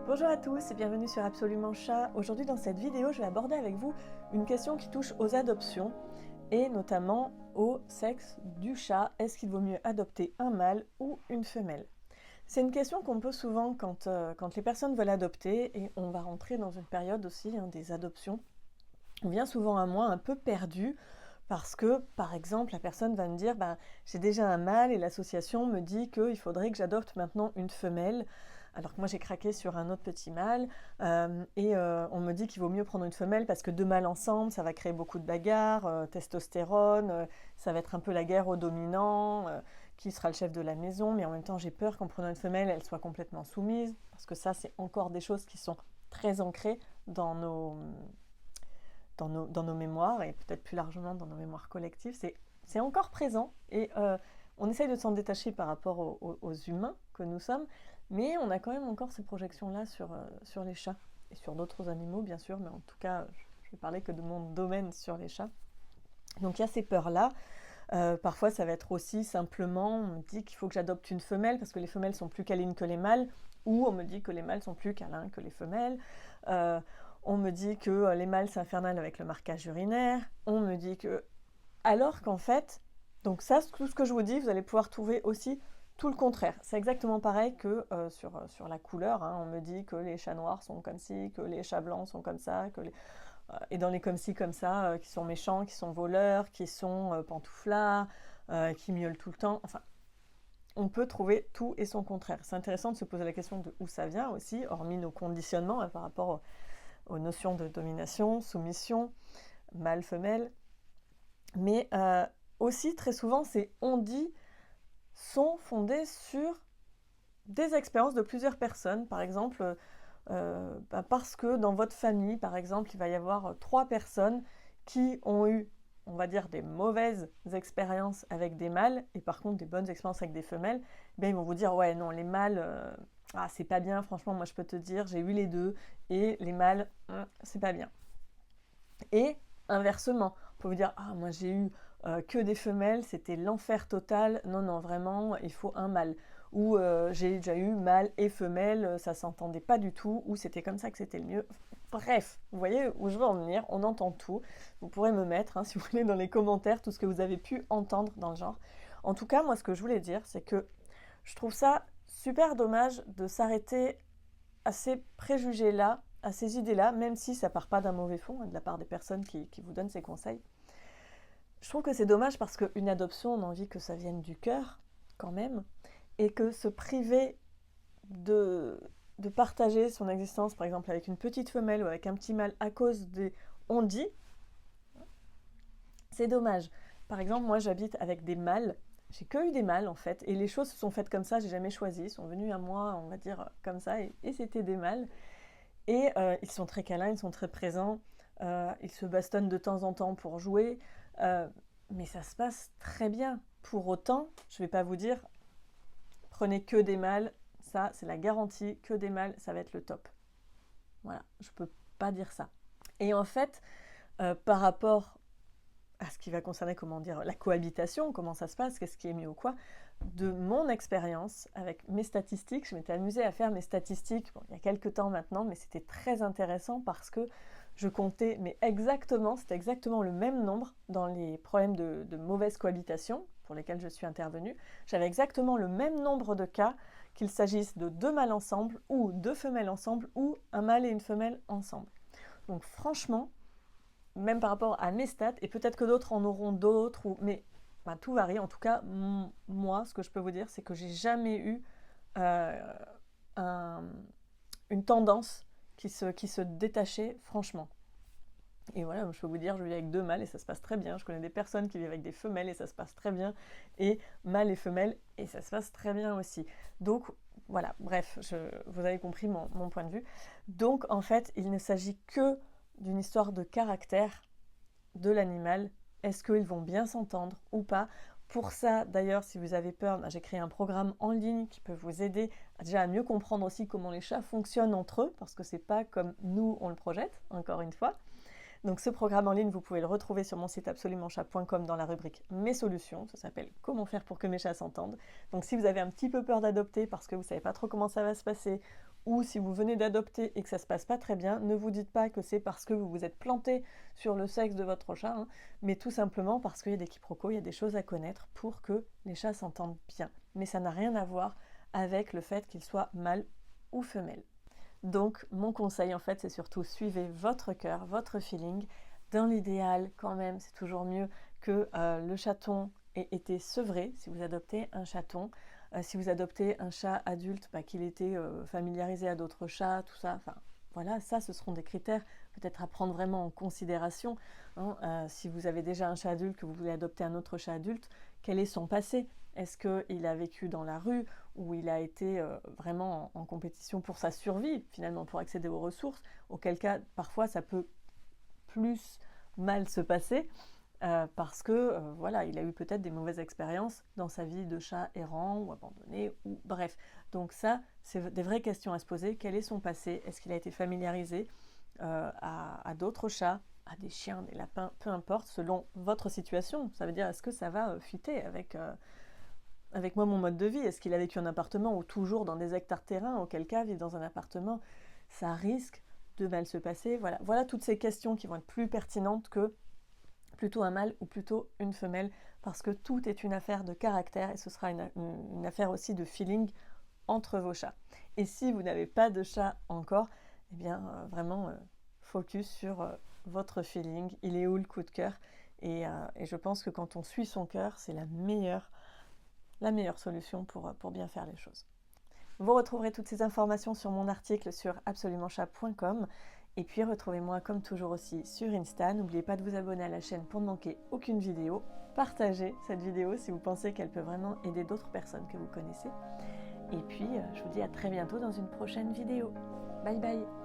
Bonjour à tous et bienvenue sur Absolument Chat. Aujourd'hui dans cette vidéo, je vais aborder avec vous une question qui touche aux adoptions et notamment au sexe du chat. Est-ce qu'il vaut mieux adopter un mâle ou une femelle? C'est une question qu'on pose souvent quand les personnes veulent adopter, et on va rentrer dans une période aussi des adoptions. On vient souvent à moi un peu perdu parce que, par exemple, la personne va me dire j'ai déjà un mâle et l'association me dit qu'il faudrait que j'adopte maintenant une femelle, alors que moi j'ai craqué sur un autre petit mâle, on me dit qu'il vaut mieux prendre une femelle parce que deux mâles ensemble, ça va créer beaucoup de bagarres, testostérone, ça va être un peu la guerre au dominant, qui sera le chef de la maison, mais en même temps j'ai peur qu'en prenant une femelle, elle soit complètement soumise, parce que ça c'est encore des choses qui sont très ancrées dans nos mémoires, et peut-être plus largement dans nos mémoires collectives. C'est encore présent, et on essaye de s'en détacher par rapport aux humains que nous sommes, mais on a quand même encore ces projections-là sur les chats, et sur d'autres animaux bien sûr, mais en tout cas, je vais parler que de mon domaine sur les chats. Donc il y a ces peurs-là. Parfois ça va être aussi simplement, on me dit qu'il faut que j'adopte une femelle parce que les femelles sont plus câlines que les mâles, ou on me dit que les mâles sont plus câlins que les femelles. On me dit que les mâles c'est infernal avec le marquage urinaire. On me dit que... Alors qu'en fait, donc ça, tout ce que je vous dis, vous allez pouvoir trouver aussi tout le contraire. C'est exactement pareil que sur la couleur. On me dit que les chats noirs sont comme ci, que les chats blancs sont comme ça, et dans les comme ci comme ça, qui sont méchants, qui sont voleurs, qui sont pantouflards, qui miaulent tout le temps. Enfin, on peut trouver tout et son contraire. C'est intéressant de se poser la question de où ça vient aussi, hormis nos conditionnements par rapport aux notions de domination, soumission, mâle-femelle. Mais aussi, très souvent, ces on-dit sont fondés sur des expériences de plusieurs personnes. Par exemple, parce que dans votre famille, par exemple, il va y avoir 3 personnes qui ont eu, on va dire, des mauvaises expériences avec des mâles, et par contre des bonnes expériences avec des femelles, ils vont vous dire, ouais, non, les mâles... c'est pas bien, franchement, moi je peux te dire, j'ai eu les deux, et les mâles, c'est pas bien. Et inversement, on peut vous dire, moi j'ai eu que des femelles, c'était l'enfer total, non, vraiment, il faut un mâle. Ou j'ai déjà eu mâle et femelle, ça s'entendait pas du tout, ou c'était comme ça que c'était le mieux. Bref, vous voyez où je veux en venir, on entend tout. Vous pourrez me mettre, si vous voulez, dans les commentaires, tout ce que vous avez pu entendre dans le genre. En tout cas, moi ce que je voulais dire, c'est que je trouve ça super dommage de s'arrêter à ces préjugés-là, à ces idées-là, même si ça part pas d'un mauvais fond, de la part des personnes qui vous donnent ces conseils. Je trouve que c'est dommage parce qu'une adoption, on a envie que ça vienne du cœur, quand même, et que se priver de partager son existence, par exemple avec une petite femelle ou avec un petit mâle à cause des on-dit, c'est dommage. Par exemple, moi j'habite avec des mâles, j'ai que eu des mâles en fait, et les choses se sont faites comme ça, j'ai jamais choisi, ils sont venus à moi, on va dire, comme ça, et c'était des mâles. Et ils sont très câlins, ils sont très présents, ils se bastonnent de temps en temps pour jouer, mais ça se passe très bien. Pour autant, je ne vais pas vous dire, prenez que des mâles, ça c'est la garantie, que des mâles, ça va être le top. Voilà, je ne peux pas dire ça. Et en fait, par rapport à ce qui va concerner, la cohabitation, comment ça se passe, qu'est-ce qui est mieux ou quoi, de mon expérience avec mes statistiques, je m'étais amusée à faire mes statistiques il y a quelques temps maintenant, mais c'était très intéressant parce que je comptais, c'était exactement le même nombre dans les problèmes de mauvaise cohabitation pour lesquels je suis intervenue. J'avais exactement le même nombre de cas, qu'il s'agisse de 2 mâles ensemble, ou 2 femelles ensemble, ou un mâle et une femelle ensemble. Donc franchement, même par rapport à mes stats, et peut-être que d'autres en auront d'autres, mais tout varie. En tout cas, moi, ce que je peux vous dire, c'est que j'ai jamais eu une tendance qui se détachait, franchement. Et voilà, je peux vous dire, je vis avec 2 mâles et ça se passe très bien. Je connais des personnes qui vivent avec des femelles et ça se passe très bien. Et mâles et femelles, et ça se passe très bien aussi. Donc, voilà, bref, vous avez compris mon point de vue. Donc, en fait, il ne s'agit que d'une histoire de caractère de l'animal. Est-ce qu'ils vont bien s'entendre ou pas? Pour ça, d'ailleurs, si vous avez peur, j'ai créé un programme en ligne qui peut vous aider déjà à mieux comprendre aussi comment les chats fonctionnent entre eux, parce que c'est pas comme nous on le projette, encore une fois. Donc ce programme en ligne, vous pouvez le retrouver sur mon site absolumentchat.com dans la rubrique Mes solutions. Ça s'appelle Comment faire pour que mes chats s'entendent. Donc si vous avez un petit peu peur d'adopter parce que vous ne savez pas trop comment ça va se passer, ou si vous venez d'adopter et que ça se passe pas très bien, ne vous dites pas que c'est parce que vous vous êtes planté sur le sexe de votre chat, hein, mais tout simplement parce qu'il y a des quiproquos, il y a des choses à connaître pour que les chats s'entendent bien. Mais ça n'a rien à voir avec le fait qu'ils soient mâles ou femelles. Donc mon conseil en fait c'est surtout suivez votre cœur, votre feeling. Dans l'idéal quand même c'est toujours mieux que le chaton ait été sevré si vous adoptez un chaton. Si vous adoptez un chat adulte, qu'il ait été familiarisé à d'autres chats, tout ça, enfin voilà, ça ce seront des critères peut-être à prendre vraiment en considération. Hein. Si vous avez déjà un chat adulte, que vous voulez adopter un autre chat adulte, quel est son passé? Est-ce qu'il a vécu dans la rue ou il a été vraiment en compétition pour sa survie, finalement, pour accéder aux ressources? Auquel cas, parfois, ça peut plus mal se passer parce que, voilà, il a eu peut-être des mauvaises expériences dans sa vie de chat errant ou abandonné, ou bref. Donc ça, c'est des vraies questions à se poser. Quel est son passé? Est-ce qu'il a été familiarisé à d'autres chats, à des chiens, des lapins, peu importe, selon votre situation? Ça veut dire, est-ce que ça va fitter avec moi, mon mode de vie? Est-ce qu'il a vécu en appartement ou toujours dans des hectares de terrain? Auquel cas, vivre dans un appartement, ça risque de mal se passer. Voilà toutes ces questions qui vont être plus pertinentes que plutôt un mâle ou plutôt une femelle, parce que tout est une affaire de caractère et ce sera une affaire aussi de feeling entre vos chats. Et si vous n'avez pas de chat encore, eh bien vraiment focus sur votre feeling. Il est où le coup de cœur? Et je pense que quand on suit son cœur, c'est la meilleure solution pour bien faire les choses. Vous retrouverez toutes ces informations sur mon article sur absolumentchat.com. Et puis retrouvez-moi comme toujours aussi sur Insta. N'oubliez pas de vous abonner à la chaîne pour ne manquer aucune vidéo. Partagez cette vidéo si vous pensez qu'elle peut vraiment aider d'autres personnes que vous connaissez. Et puis je vous dis à très bientôt dans une prochaine vidéo. Bye bye!